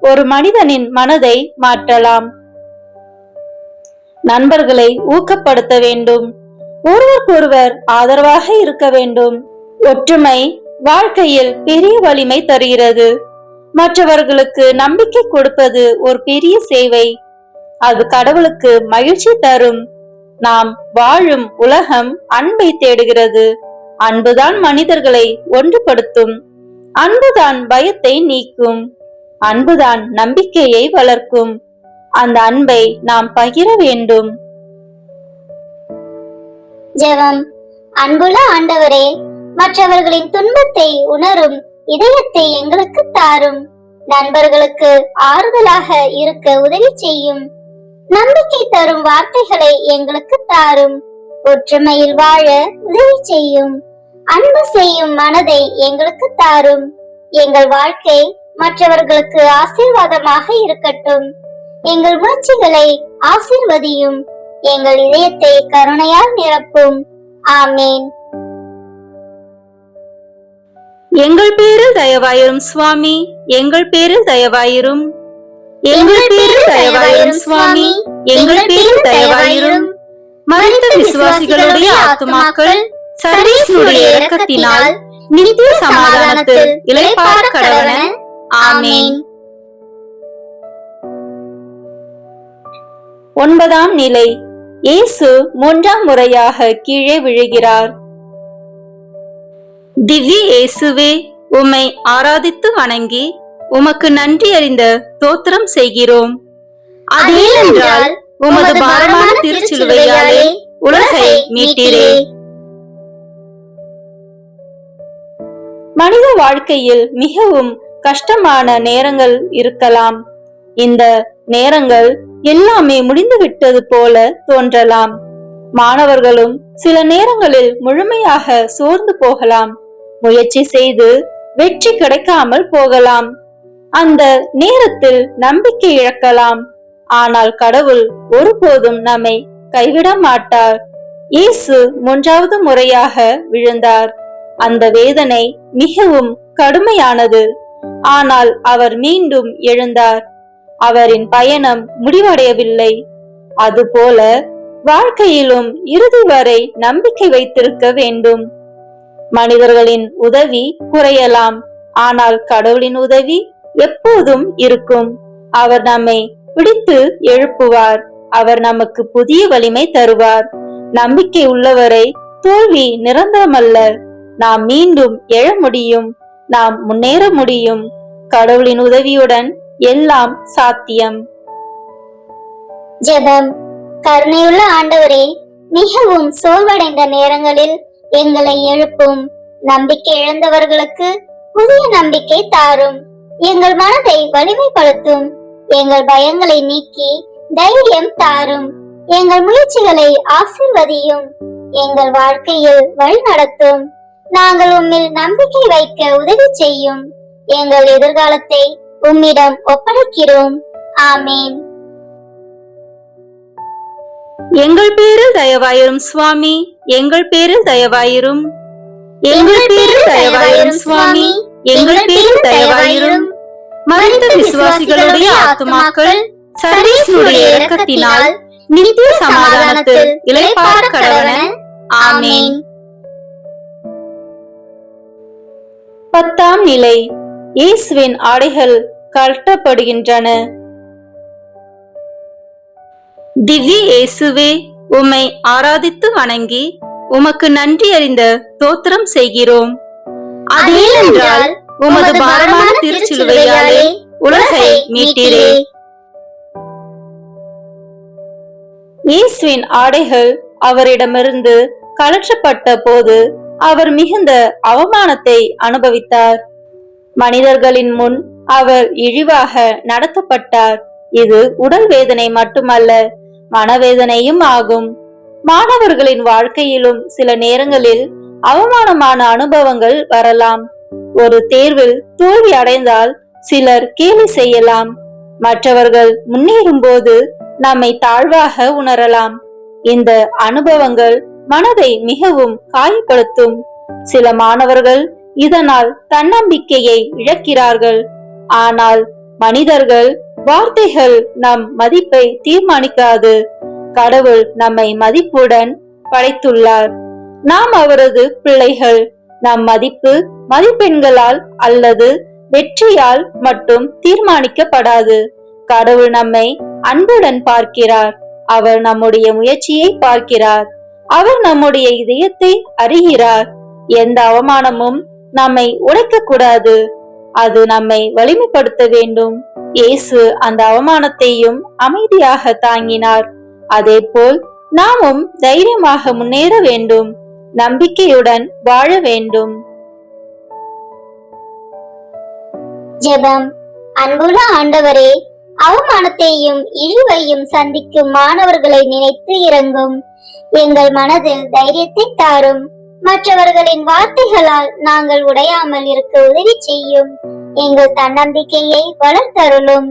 ஒரு மனிதனின் மனதை மாற்றலாம். நண்பர்களை ஊக்கப்படுத்த வேண்டும். ஒருவருக்கொருவர் ஆதரவாக இருக்க வேண்டும். ஒற்றுமை வாழ்க்கையில் பெரிய வலிமை தருகிறது. மற்றவர்களுக்கு நம்பிக்கை கொடுப்பது ஒரு பெரிய சேவை. அது கடவுளுக்கு மகிழ்ச்சி தரும். நாம் வாழும் உலகம் அன்பை தேடுகிறது. அன்புதான் மனிதர்களை ஒன்றுபடுத்தும். அன்புதான் பயத்தை நீக்கும். அன்புதான் நம்பிக்கையை வளர்க்கும். அந்த அன்பை நாம் பகிர வேண்டும். ஜெபம். அன்புள்ள ஆண்டவரே, மற்றவர்களின் துன்பத்தை உணரும் இதயத்தை எங்களுக்கு தாரும். நண்பர்களுக்கு ஆறுதலாக இருக்க உதவி செய்யும். நம்பிக்கை தரும் வார்த்தைகளை எங்களுக்கு தாரும். ஒற்றுமையில் வாழ உதவி செய்யும். அன்பு செய்யும் மனதை எங்களுக்கு தாரும். எங்கள் வாழ்க்கை மற்றவர்களுக்கு ஆசீர்வாதமாக இருக்கட்டும். எங்கள் முயற்சிகளை ஆசீர்வதியும். எங்கள் இதயத்தை கருணையால் நிரப்பும். ஆமீன். எங்கள் பேரில் தயவாயிரும் சுவாமி, எங்கள் பேரில் தயவாயிரும். எங்கள் பேரில் தயவாயிரும் சுவாமி, எங்கள் பேரில் தயவாயிரும். மரித்த விசுவாசிகளுடைய ஆத்துமாக்கள் சர்வேஸ்வருடைய இரக்கத்தினால் நித்திய சமாதானத்தில் இளைப்பாற கடவன. ஆமீன். 9ஆம் நிலை. இயேசு 3ஆம் முறையாக கீழே விழுகிறார். திவ்ய இயேசுவே, உம்மை ஆராதித்து வணங்கி உமக்கு நன்றி அறிந்த தோத்திரம் செய்கிறோம். அதேனென்றால் உமது பாரமான திருச்சிலுவையாலே உலகை மீட்டீரே. மனித வாழ்க்கையில் மிகவும் கஷ்டமான நேரங்கள் இருக்கலாம். இந்த நேரங்கள் எல்லாமே முடிந்துவிட்டது போல தோன்றலாம். மாணவர்களும் சில நேரங்களில் முழுமையாக சோர்ந்து போகலாம். முயற்சி செய்து வெற்றி கிடைக்காமல் போகலாம். அந்த நேரத்தில் நம்பிக்கை இழக்கலாம். ஆனால் கடவுள் ஒருபோதும் நம்மை கைவிட மாட்டார். இயேசு 3வது முறையாக விழுந்தார். அந்த வேதனை மிகவும் கடுமையானது. ஆனால் அவர் மீண்டும் எழுந்தார். அவரின் பயணம் முடிவடையவில்லை. அதுபோல வாழ்க்கையிலும் இறுதி வரை நம்பிக்கை வைத்திருக்க வேண்டும். மனிதர்களின் உதவி குறையலாம், ஆனால் கடவுளின் உதவி எப்போதும் இருக்கும். அவர் நம்மை பிடித்து எழுப்புவார். அவர் நமக்கு புதிய வலிமை தருவார். நம்பிக்கை உள்ளவரை தோல்வி நிரந்தரமல்ல. நாம் மீண்டும் எழ முடியும். நாம் முன்னேற முடியும். கடவுளின் உதவியுடன் எல்லாம் சாத்தியம். ஜெபம். கருணையுள்ள ஆண்டவரே, மிகவும் சோர்வடைந்த நேரங்களில் எங்களை எழுப்பும். நம்பிக்கை இழந்தவர்களுக்கு புதிய நம்பிக்கை தாரும். எங்கள் மனதை வலிமைப்படுத்தும். எங்கள் பயங்களை நீக்கி தைரியம் தாரும். எங்கள் முயற்சிகளை ஆசீர்வதியும். எங்கள் வாழ்க்கையில் வழி நடத்தும். நாங்கள் உம்மில் நம்பிக்கை வைக்க உதவி செய்யும். எங்கள் எதிர்காலத்தை உம்மிடம் ஒப்படைக்கிறோம். ஆமேன். எங்கள் பேரில் தயவாயிரும் சுவாமி, எங்கள் பேரில் தயவாயிரும். எங்கள் பேரில் தயவாயிரும் சுவாமி, எங்கள் பேரில் தயவாயிரும். மரித்த விசுவாசிகளுடைய ஆத்துமாக்கள் சர்வேசுடைய இரக்கத்தினால் நித்திய சமாதானத்தில் இளைப்பாற கடவன. ஆமேன். 10ஆம் நிலை. இயேசுவின் ஆடைகள் கழட்டப்படுகின்றன. திவ்ய இயேசுவே, உம்மை ஆராதித்து வணங்கி உமக்கு நன்றி அறிந்த தோத்திரம் செய்கிறோம். அதேனென்றால் உமது பாரமான திருச்சிலுவையாலே உலகை மீட்டீரே. இயேசுவின் ஆடைகள் அவரிடமிருந்து கழற்றப்பட்ட போது அவர் மிகுந்த அவமானத்தை அனுபவித்தார். மனிதர்களின் முன் அவர் இழிவாக நடத்தப்பட்டார். இது உடல் வேதனை மட்டுமல்ல, மனவேதனையும் ஆகும். மாணவர்களின் வாழ்க்கையிலும் சில நேரங்களில் அவமானமான அனுபவங்கள் வரலாம். ஒரு தேர்வில் தோல்வி அடைந்தால் சிலர் கேலி செய்யலாம். மற்றவர்கள் முன்னேறும் போது நம்மை தாழ்வாக உணரலாம். இந்த அனுபவங்கள் மனதை மிகவும் காயப்படுத்தும். சில மாணவர்கள் இதனால் தன்னம்பிக்கையை இழக்கிறார்கள். ஆனால் மனிதர்கள் வார்த்தைகள் நம் மதிப்பை தீர்மானிக்காது. கடவுள் நம்மை மதிப்புடன் படைத்துள்ளார். நாம் அவரது பிள்ளைகள். நம் மதிப்பு மதிப்பெண்களால் அல்லது வெற்றியால் மட்டும் தீர்மானிக்கப்படாது. கடவுள் நம்மை அன்புடன் பார்க்கிறார். அவர் நம்முடைய முயற்சியை பார்க்கிறார். அவர் நம்முடைய இதயத்தை அறிகிறார். எந்த அவமானமும் நம்மை உடைக்க கூடாது. அது நம்மை வலிமைப்படுத்த வேண்டும். இயேசு அந்த அவமானத்தையும் அமைதியாக தாங்கினார். அதேபோல் நாமும் தைரியமாக முன்னேற வேண்டும். நம்பிக்கையுடன் வாழ வேண்டும். ஜெபம். அன்புள்ள ஆண்டவரே, அவமானத்தையும் இழிவையும் சந்திக்கும் மாணவர்களை நினைத்து இறங்கும். எங்கள் மனதில் தைரியத்தை தாரும். மற்றவர்களின் வார்த்தைகளால் நாங்கள் உடையாமல் இருக்க உதவி செய்யும். எங்கள் தன்னம்பிக்கையை வளர்த்தருளும்.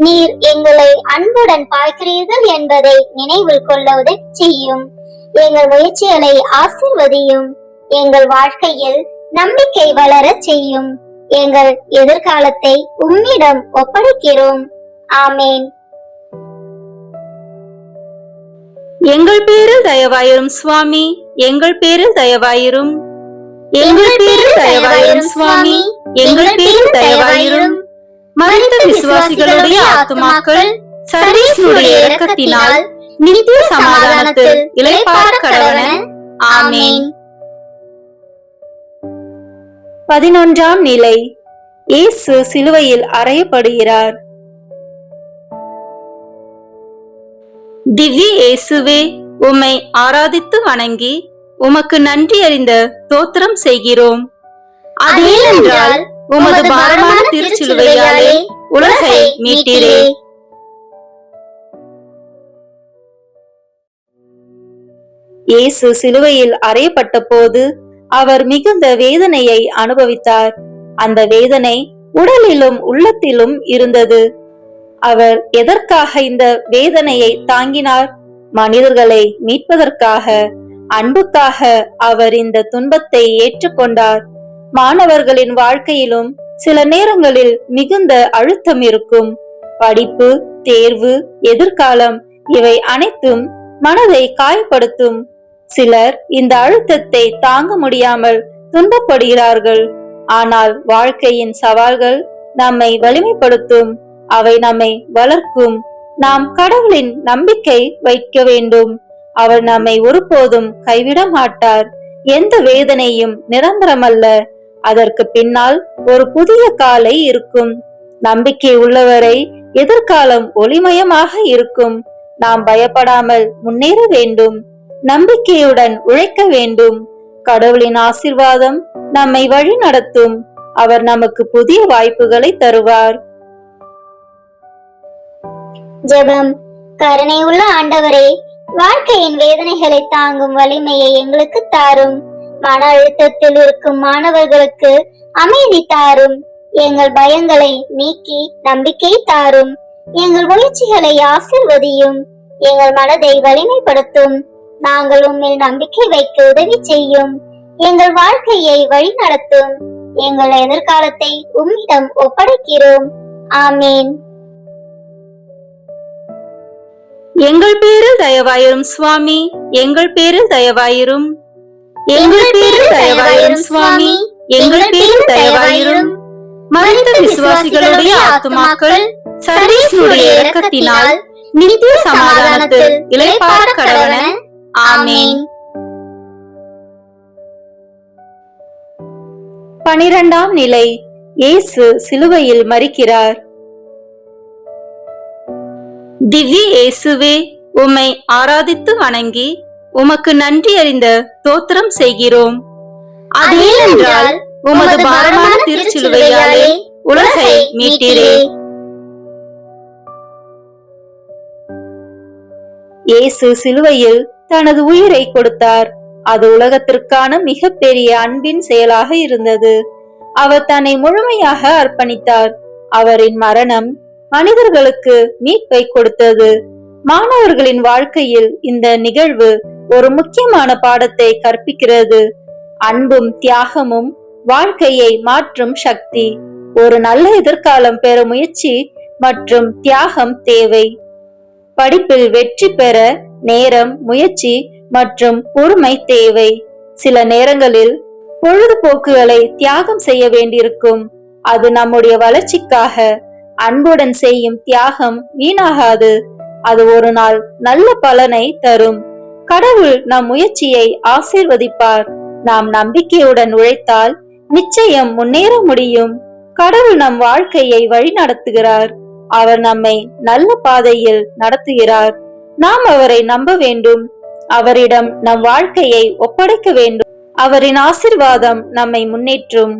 நீர் எங்களை அன்புடன் பார்க்கிறீர்கள் என்பதை நினைவில் கொள்ள உதவி செய்யும். எங்கள் முயற்சிகளை ஆசீர்வதியும். எங்கள் வாழ்க்கையில் நம்பிக்கை வளர செய்யும். எங்கள் எதிர்காலத்தை உம்மிடம் ஒப்படைக்கிறோம். ஆமேன். எங்கள் பேரில் தயவாயிரும் சுவாமி, எங்கள் பேரில் தயவாயிரும். எங்கள் பேரில் தயவாயிரும் சுவாமி, எங்கள் பேரில் தயவாயிரும். மரித்த விசுவாசிகளுடைய ஆத்துமாக்கள் சர்வேஸ்வருடைய இரக்கத்தினால் நித்திய சமாதானத்தில் இளைப்பாற கடவன. ஆமென். 11ஆம் நிலை. இயேசு சிலுவையில் அறையப்படுகிறார். திவ்ய இயேசுவே, உம்மை ஆராதித்து வணங்கி உமக்கு நன்றி அறிந்த தோத்திரம் செய்கிறோம். அதேனென்றால் உமது பாரமான திருச்சிலுவையாலே உலகை மீட்டீரே. இயேசு சிலுவையில் அறையப்பட்ட போது அவர் மிகுந்த வேதனையை அனுபவித்தார். அந்த வேதனை உடலிலும் உள்ளத்திலும் இருந்தது. அவர் எதற்காக இந்த வேதனையை தாங்கினார்? மனிதர்களை மீட்பதற்காக, அன்புக்காக அவர் இந்த துன்பத்தை ஏற்றுக்கொண்டார். மாணவர்களின் வாழ்க்கையிலும் சில நேரங்களில் மிகுந்த அழுத்தம் இருக்கும். படிப்பு, தேர்வு, எதிர்காலம் இவை அனைத்தும் மனதை காயப்படுத்தும். சிலர் இந்த அழுத்தத்தை தாங்க முடியாமல் துன்பப்படுகிறார்கள். ஆனால் வாழ்க்கையின் சவால்கள் நம்மை வலிமைப்படுத்தும். அவை நம்மை வளர்க்கும். நாம் கடவுளின் நம்பிக்கை வைக்க வேண்டும். அவர் நம்மை ஒருபோதும் கைவிட மாட்டார். எந்த வேதனையும் நிரந்தரமல்ல. அதற்கு பின்னால் ஒரு புதிய காலை இருக்கும். நம்பிக்கை உள்ளவரை எதிர்காலம் ஒளிமயமாக இருக்கும். நாம் பயப்படாமல் முன்னேற வேண்டும். நம்பிக்கையுடன் உழைக்க வேண்டும். கடவுளின் ஆசீர்வாதம் நம்மை வழி நடத்தும். அவர் நமக்கு புதிய வாய்ப்புகளை தருவார். ஜெபம். கருணை உள்ள ஆண்டவரே, வாழ்க்கையின் வேதனைகளை தாங்கும் வலிமையை எங்களுக்கு தாரும். மன அழுத்தத்தில் இருக்கும் மாணவர்களுக்கு அமைதி தாரும். எங்கள் பயங்களை நீக்கி நம்பிக்கை தாரும். எங்கள் முயற்சிகளை ஆசிர்வதியும். எங்கள் மனதை வலிமைப்படுத்தும். நாங்கள் உம்மில் நம்பிக்கை வைக்க உதவி செய்யும். எங்கள் வாழ்க்கையை வழி நடத்தும். எங்கள் எதிர்காலத்தை உம்மிடம் ஒப்படைக்கிறோம். ஆமீன். எங்கள் பேரில் தயவாயிரும் சுவாமி, எங்கள் பேரில் தயவாயிரும். எங்கள் பேரில் தயவாயிரும் சுவாமி, எங்கள் பேரில் தயவாயிரும். மரித்த விசுவாசிகளுடைய ஆத்துமாக்கள் சர்வேஸ்வருடைய இரக்கத்தினால் நித்திய சமாதானத்தில் இளைப்பாற கடவன. ஆமென். 12ஆம் நிலை. இயேசு சிலுவையில் மரிக்கிறார். திவ்ய இயேசுவே, உம்மை ஆராதித்து வணங்கி உமக்கு நன்றி அறிந்த தோத்திரம் செய்கிறோம். அதேனென்றால் உமது பாரமான திருச்சிலுவையாலே உலகை மீட்டீரே. இயேசு சிலுவையில் தனது உயிரை கொடுத்தார். அது உலகத்திற்கான மிகப்பெரிய அன்பின் செயலாக இருந்தது. அவர் தன்னை முழுமையாக அர்ப்பணித்தார். அவரின் மரணம் மனிதர்களுக்கு மீட்பை கொடுத்தது. மாணவர்களின் வாழ்க்கையில் இந்த நிகழ்வு ஒரு முக்கியமான பாடத்தை கற்பிக்கிறது. அன்பும் தியாகமும் வாழ்க்கையை மாற்றும் சக்தி. ஒரு நல்ல எதிர்காலம் பெற முயற்சி மற்றும் தியாகம் தேவை. படிப்பில் வெற்றி பெற நேரம், முயற்சி மற்றும் பொறுமை தேவை. சில நேரங்களில் பொழுதுபோக்குகளை தியாகம் செய்ய வேண்டியிருக்கும். அது நம்முடைய வளர்ச்சிக்காக. அன்புடன் செய்யும் தியாகம் வீணாகாது. அது ஒரு நாள் நல்ல பலனை தரும். கடவுள் நம் முயற்சியை ஆசீர்வதிப்பார். நாம் நம்பிக்கையுடன் உழைத்தால் நிச்சயம் முன்னேற முடியும். கடவுள் நம் வாழ்க்கையை வழி நடத்துகிறார். அவர் நம்மை நல்ல பாதையில் நடத்துகிறார். நாம் அவரை நம்ப வேண்டும். அவரிடம் நம் வாழ்க்கையை ஒப்படைக்க வேண்டும். அவரின் ஆசீர்வாதம் நம்மை முன்னேற்றும்.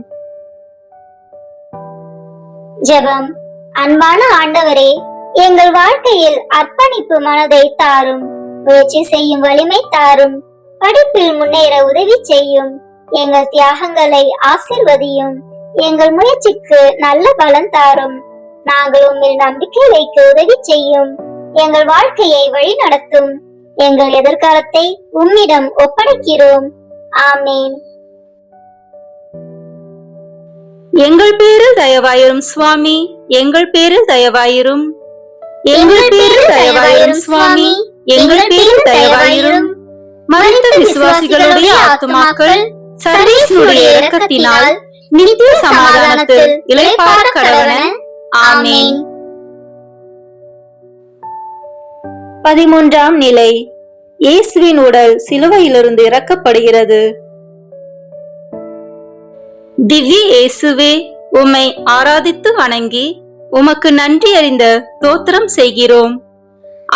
ஜெபம். அன்பான ஆண்டவரே, எங்கள் வாழ்க்கையில் அர்ப்பணிப்பு மனதை தாரும். முயற்சி செய்யும் வலிமை தாரும். படிப்பில் முன்னேற உதவி செய்யும். எங்கள் தியாகங்களை ஆசீர்வதியும். எங்கள் முயற்சிக்கு நல்ல பலன் தாரும். நாங்கள் உம்மில் நம்பிக்கை வைக்க உதவி செய்யும். எங்கள் வாழ்க்கையை வழி நடத்தும். எங்கள் எதிர்காலத்தை உம்மிடம் ஒப்படைக்கிறோம். ஆமீன். எங்கள் பேரில் தயவாயிரும் சுவாமி, எங்கள் பேரில் தயவாயிரும். எங்கள் பேரில் தயவாயிரும் சுவாமி, எங்கள் பேரில் தயவாயிரும். மரித்த விசுவாசிகளுடைய ஆத்துமாக்கள் சர்வேஸ்வருடைய இரக்கத்தினால் நித்திய சமாதானத்தில் இளைப்பாற கடவன. ஆமென். 13ஆம் நிலை. இயேசுவின் உடல் சிலுவையிலிருந்து இறக்கப்படுகிறது. திவ்ய இயேசுவே, உம்மை ஆராதித்து வணங்கி உமக்கு நன்றி அறிந்த தோத்திரம் செய்கிறோம்.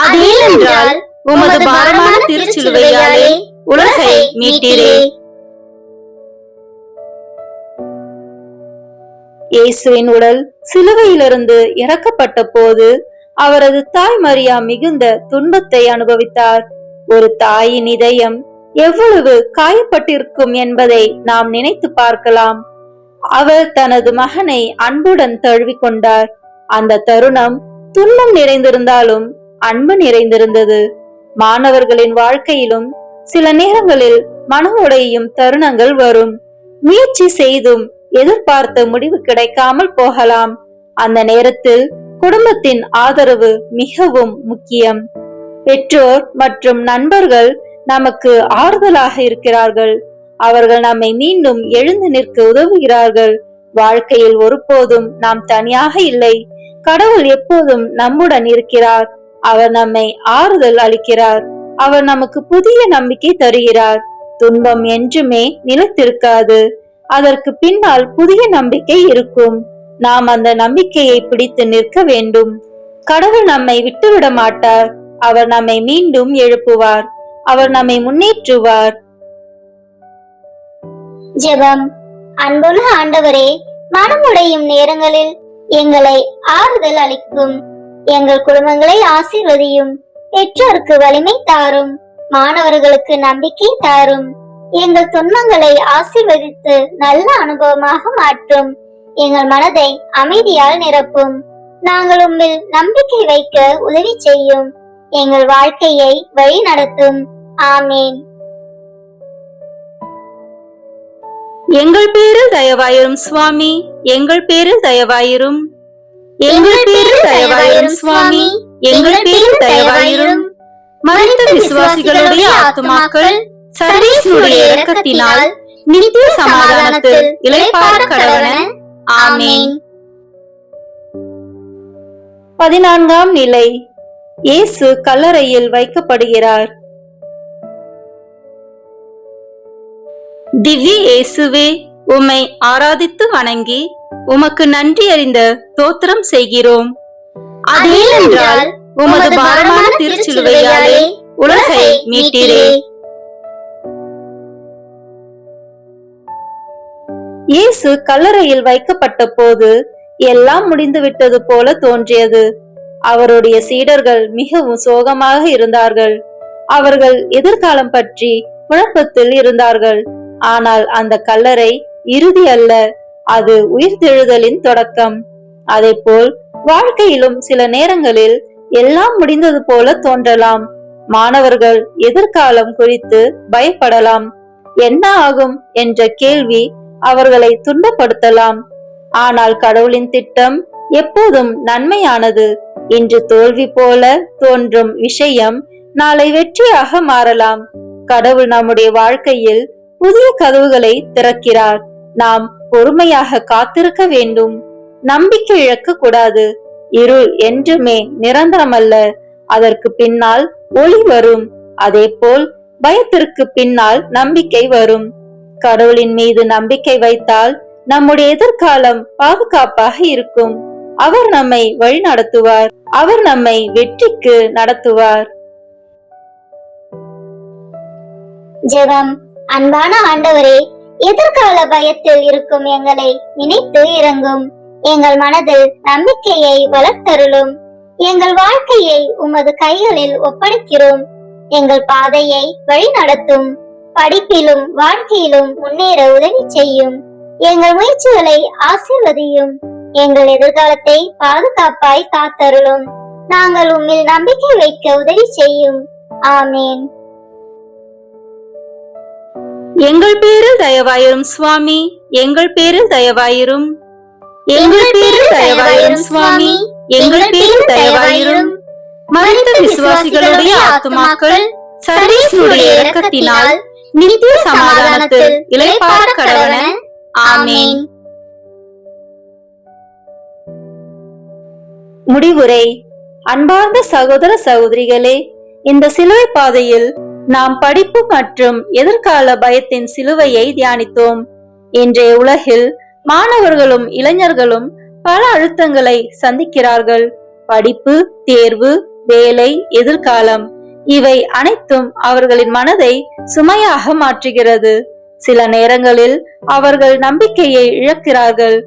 அதேனென்றால் உமது பாரமான திருச்சிலுவையாலே உலகை மீட்டீரே. இயேசுவின் உடல் சிலுவையிலிருந்து இறக்கப்பட்ட போது அவரது தாய் மரியா மிகுந்த துன்பத்தை அனுபவித்தார். ஒரு தாயின் இதயம் எவ்வளவு காயப்பட்டிருக்கும் என்பதை நாம் நினைத்து பார்க்கலாம். அவர் தனது மகனை அன்புடன் தழுவிக் கொண்டார். அந்த தருணம் துன்பம் நிறைந்திருந்தாலும் அன்பு நிறைந்திருந்தது. மாணவர்களின் வாழ்க்கையிலும் சில நேரங்களில் மனம் உடையும் தருணங்கள் வரும். முயற்சி செய்தும் எதிர்பார்த்த முடிவு கிடைக்காமல் போகலாம். அந்த நேரத்தில் குடும்பத்தின் ஆதரவு மிகவும் முக்கியம். பெற்றோர் மற்றும் நண்பர்கள் நமக்கு ஆறுதலாக இருக்கிறார்கள். அவர்கள் நம்மை மீண்டும் எழுந்து நிற்க உதவுகிறார்கள். வாழ்க்கையில் ஒருபோதும் நாம் தனியாக இல்லை. கடவுள் எப்போதும் நம்முடன் இருக்கிறார். அவர் நம்மை ஆறுதல் அளிக்கிறார். அவர் நமக்கு புதிய நம்பிக்கை தருகிறார். துன்பம் என்றுமே நிலைத்திருக்காது. அதற்கு பின்னால் புதிய நம்பிக்கை இருக்கும். நாம் அந்த நம்பிக்கையை பிடித்து நிற்க வேண்டும். கடவுள் நம்மை விட்டுவிட மாட்டார். அவர் நம்மை மீண்டும் எழுப்புவார். அவர் நம்மை முன்னேற்றுவார். ஜெபம். அன்புள்ள ஆண்டவரே, மனமுடையும் நேரங்களில் எங்களை ஆறுதல் அளிக்கும். எங்கள் குடும்பங்களை ஆசீர்வதியும். பெற்றோருக்கு வலிமை தாரும். மாணவர்களுக்கு நம்பிக்கை தாரும். எங்கள் துன்பங்களை ஆசீர்வதித்து நல்ல அனுபவமாக மாற்றும். எங்கள் மனதை அமைதியால் நிரப்பும். நாங்கள் உம்மில் நம்பிக்கை வைக்க உதவி செய்யும். எங்கள் வாழ்க்கையை வழி நடத்தும். ஆமீன். எங்கள் பேரில் தயவாயிரும் சுவாமி, எங்கள் பேரில் தயவாயிரும். எங்கள் பேரில் தயவாயிரும் சுவாமி, எங்கள் பேரில் தயவாயிரும். மரித்த விசுவாசிகளுடைய ஆத்துமாக்கள் சர்வேசுடைய இரக்கத்தினால் நித்திய சமாதானத்தில் இளைப்பாற கடவன. ஆமீன். 14ஆம் நிலை. இயேசு கல்லறையில் வைக்கப்படுகிறார். திவ்ய இயேசுவே, உம்மை ஆராதித்து வணங்கி உமக்கு நன்றி அறிந்த தோத்திரம் செய்கிறோம். அதேனென்றால் உமது பாரமான திருச்சிலுவையாலே உலகை மீட்டீரே. இயேசு கல்லறையில் வைக்கப்பட்ட போது எல்லாம் முடிந்துவிட்டது போல தோன்றியது. அவருடைய சீடர்கள் மிகவும் சோகமாக இருந்தார்கள். அவர்கள் எதிர்காலம் பற்றி குழப்பத்தில் இருந்தார்கள். ஆனால் அந்த கல்லறை இறுதி அல்ல, அது உயிர்த்தெழுதலின் தொடக்கம். அதேபோல் வாழ்க்கையிலும் சில நேரங்களில் எல்லாம் முடிந்தது போல தோன்றலாம். மாணவர்கள் எதிர்காலம் குறித்து பயப்படலாம். என்ன ஆகும் என்ற கேள்வி அவர்களை துன்பப்படுத்தலாம். ஆனால் கடவுளின் திட்டம் எப்போதும் நன்மையானது. இன்று தோல்வி போல தோன்றும் விஷயம் நாளை வெற்றியாக மாறலாம். கடவுள் நம்முடைய வாழ்க்கையில் புதிய கதவுகளை திறக்கிறார். நாம் பொறுமையாக காத்திருக்க வேண்டும். நம்பிக்கை இழக்க கூடாது. இருள் என்றுமே நிரந்தரமல்ல. அதற்கு பின்னால் ஒளி வரும். அதேபோல் பயத்திற்கு பின்னால் நம்பிக்கை வரும். கடவுளின் மீது நம்பிக்கை வைத்தால் நம்முடைய எதிர்காலம் பாதுகாப்பாக இருக்கும். அவர் நம்மை வழி நடத்துவார். அவர் நம்மை வெற்றிக்கு நடத்துவார். ஜெபம். அன்பான ஆண்டவரே, எதிர்கால பயத்தில் இருக்கும் எங்களை நினைத்து இறங்கும். எங்கள் மனதில் நம்பிக்கையை வளர்த்தருளும். எங்கள் வாழ்க்கையை உமது கைகளில் ஒப்படைக்கிறோம். எங்கள் பாதையை வழி நடத்தும். படிப்பிலும் வாழ்க்கையிலும் முன்னேற உதவி செய்யும். எங்கள் முயற்சிகளை ஆசீர்வதியும். எங்கள் எதிர்காலத்தை பாதுகாப்பாய் காத்தருளும். நாங்கள் உம்மில் நம்பிக்கை வைக்க உதவி செய்யும். ஆமீன். எங்கள் பேரில் தயவாயிரும் சுவாமி, எங்கள் பேரில் தயவாயிரும். எங்கள் பேரில் தயவாயிரும் சுவாமி, எங்கள் பேரில் தயவாயிரும். மரித்த விசுவாசிகளுடைய ஆத்துமாக்கள் சர்வேசுடைய இரக்கத்தினால் நித்திய சமாதானத்தில் இளைப்பாற கடவன. ஆமீன். முடிவுரை. அன்பார்ந்த சகோதர சகோதரிகளே, இந்த சிலுவை பாதையில் நாம் படிப்பு மற்றும் எதிர்கால பயத்தின் சிலுவையை தியானித்தோம். இன்றைய உலகில் மாணவர்களும் இளைஞர்களும் பல அழுத்தங்களை சந்திக்கிறார்கள். படிப்பு, தேர்வு, வேலை, எதிர்காலம் இவை அனைத்தும் அவர்களின் மனதை சுமையாக மாற்றுகிறது. சில நேரங்களில் அவர்கள் நம்பிக்கையை இழக்கிறார்கள்.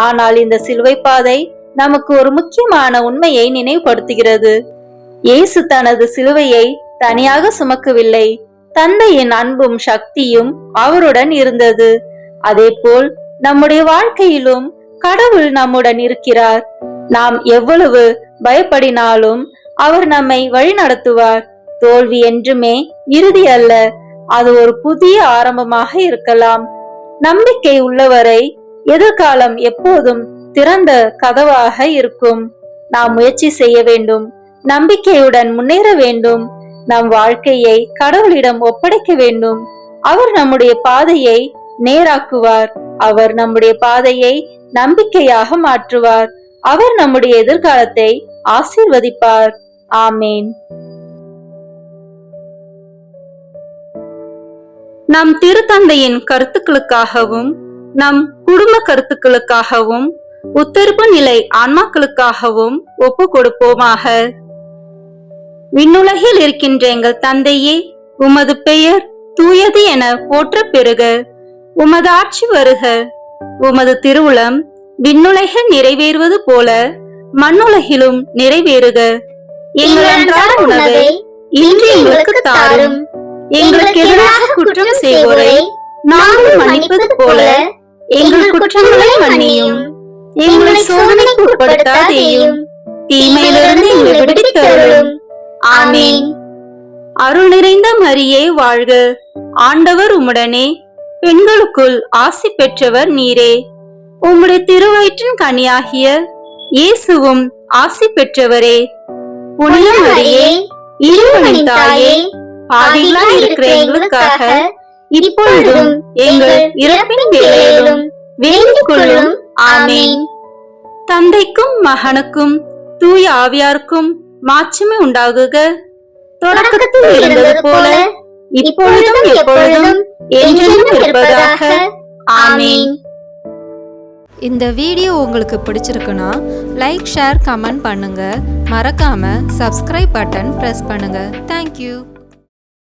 ஆனால் இந்த சிலுவை பாதை நமக்கு ஒரு முக்கியமான உண்மையை நினைவுபடுத்துகிறது. இயேசு தனது சிலுவையை தனியாக சுமக்கவில்லை. தந்தையின் அன்பும் சக்தியும் அவருடன் இருந்தது. அதேபோல் நம்முடைய வாழ்க்கையிலும் கடவுள் நம்முடன் இருக்கிறார். நாம் எவ்வளவு பயப்படினாலும் அவர் நம்மை வழிநடத்துவார். தோல்வி என்றுமே இறுதி அல்ல, அது ஒரு புதிய ஆரம்பமாக இருக்கலாம். நம்பிக்கை உள்ளவரை எதிர்காலம் எப்போதும் திறந்த கதவாக இருக்கும். நாம் முயற்சி செய்ய வேண்டும், நம்பிக்கையுடன் முன்னேற வேண்டும், நம் வாழ்க்கையை கடவுளிடம் ஒப்படைக்க வேண்டும். அவர் நம்முடைய பாதையை நேராக்குவார். அவர் நம்முடைய பாதையை நம்பிக்கையாக மாற்றுவார். அவர் நம்முடைய எதிர்காலத்தை ஆசீர்வதிப்பார். ஆமேன். நம் திருத்தந்தையின் கருத்துக்களுக்காகவும் நம் குடும்ப கருத்துக்களுக்காகவும் உத்தரப்பு நிலை ஆன்மாக்களுக்காகவும் ஒப்பு கொடுப்போமாக. விண்ணுலகில் இருக்கின்ற எங்கள் தந்தையே, உமது பெயர் தூயது என போற்ற பெறுக. உமது ஆட்சி வருக. உமது திருவுளம் விண்ணுலகில் நிறைவேறுவது போல மண்ணுலகிலும் நிறைவேறுக. எங்கள் அன்றாட உணவை இன்று எங்களுக்கு தாரும். எங்களுக்கு எதிராக குற்றம் செய்வோரை நாங்கள் மன்னிப்பது போல எங்கள் குற்றங்களை மன்னியும். எங்களை சோதனைக்கு உட்படுத்தாதேயும், தீமையிலிருந்து எங்களை விடுவித்தருளும். ஆமீன். அருள் நிறைந்த மரியே வாழ்க. ஆண்டவர் உம்முடனே, பெண்களுக்குள் ஆசி பெற்றவர் நீரே. உம்முடைய திருவயிற்றின் கனியாகிய இயேசுவும் ஆசி பெற்றவரே. புனித மரியே, இறைவனின் தாயே, பாவிகளாய் இருக்கிற எங்களுக்காக இப்பொழுதும் எங்கள் இறப்பின் வேளையிலும் வேண்டிக் கொள்ளும். ஆமீன். தந்தைக்கும் மகனுக்கும் தூய ஆவியாருக்கும் மாட்சிமை உண்டாகுக. தொடக்கத்தில் இருந்தது போல இப்பொழுதும் எப்பொழுதும் என்றென்றும் இருப்பதாக. ஆமீன். இந்த வீடியோ உங்களுக்கு பிடிச்சிருக்குன்னா லைக், ஷேர், கமெண்ட் பண்ணுங்க. மறக்காம சப்ஸ்கிரைப் பட்டன் பிரஸ் பண்ணுங்க. தேங்க்யூ.